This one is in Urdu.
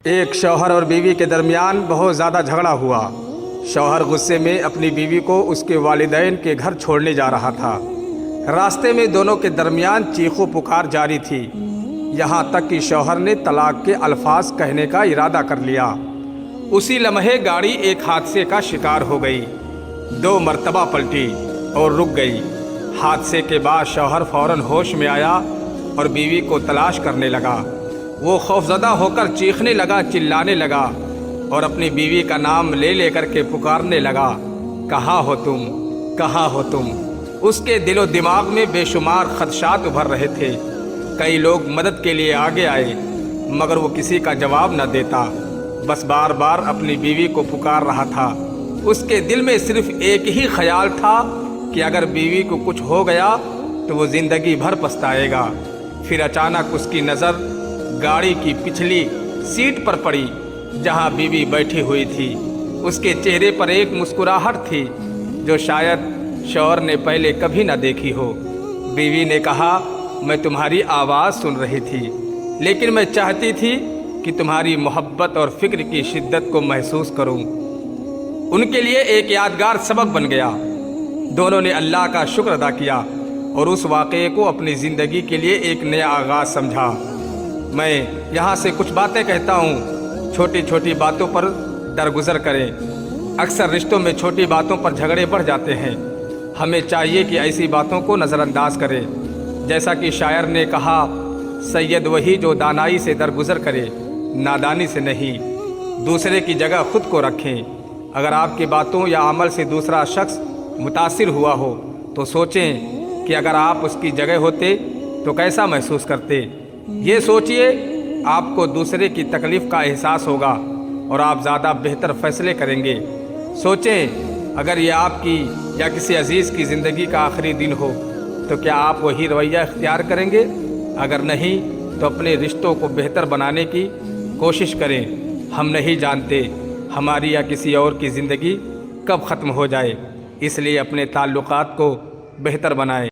ایک شوہر اور بیوی کے درمیان بہت زیادہ جھگڑا ہوا۔ شوہر غصے میں اپنی بیوی کو اس کے والدین کے گھر چھوڑنے جا رہا تھا۔ راستے میں دونوں کے درمیان چیخو پکار جاری تھی، یہاں تک کہ شوہر نے طلاق کے الفاظ کہنے کا ارادہ کر لیا۔ اسی لمحے گاڑی ایک حادثے کا شکار ہو گئی، 2 مرتبہ پلٹی اور رک گئی۔ حادثے کے بعد شوہر فوراً ہوش میں آیا اور بیوی کو تلاش کرنے لگا۔ وہ خوفزدہ ہو کر چیخنے لگا، چلانے لگا اور اپنی بیوی کا نام لے لے کر کے پکارنے لگا، کہاں ہو تم، کہاں ہو تم۔ اس کے دل و دماغ میں بے شمار خدشات ابھر رہے تھے۔ کئی لوگ مدد کے لیے آگے آئے مگر وہ کسی کا جواب نہ دیتا، بس بار بار اپنی بیوی کو پکار رہا تھا۔ اس کے دل میں صرف ایک ہی خیال تھا کہ اگر بیوی کو کچھ ہو گیا تو وہ زندگی بھر پچھتائے گا۔ پھر اچانک اس کی نظر گاڑی کی پچھلی سیٹ پر پڑی جہاں بیوی بیٹھی ہوئی تھی۔ اس کے چہرے پر ایک مسکراہٹ تھی جو شاید شوہر نے پہلے کبھی نہ دیکھی ہو۔ بیوی نے کہا، میں تمہاری آواز سن رہی تھی لیکن میں چاہتی تھی کہ تمہاری محبت اور فکر کی شدت کو محسوس کروں۔ ان کے لیے ایک یادگار سبق بن گیا۔ دونوں نے اللہ کا شکر ادا کیا اور اس واقعے کو اپنی زندگی کے لیے ایک نیا آغاز سمجھا۔ میں یہاں سے کچھ باتیں کہتا ہوں، چھوٹی چھوٹی باتوں پر درگزر کریں۔ اکثر رشتوں میں چھوٹی باتوں پر جھگڑے بڑھ جاتے ہیں۔ ہمیں چاہیے کہ ایسی باتوں کو نظر انداز کریں۔ جیسا کہ شاعر نے کہا، سید وہی جو دانائی سے درگزر کرے، نادانی سے نہیں۔ دوسرے کی جگہ خود کو رکھیں۔ اگر آپ کی باتوں یا عمل سے دوسرا شخص متاثر ہوا ہو تو سوچیں کہ اگر آپ اس کی جگہ ہوتے تو کیسا محسوس کرتے۔ یہ سوچئے، آپ کو دوسرے کی تکلیف کا احساس ہوگا اور آپ زیادہ بہتر فیصلے کریں گے۔ سوچیں، اگر یہ آپ کی یا کسی عزیز کی زندگی کا آخری دن ہو تو کیا آپ وہی رویہ اختیار کریں گے؟ اگر نہیں تو اپنے رشتوں کو بہتر بنانے کی کوشش کریں۔ ہم نہیں جانتے ہماری یا کسی اور کی زندگی کب ختم ہو جائے، اس لیے اپنے تعلقات کو بہتر بنائیں۔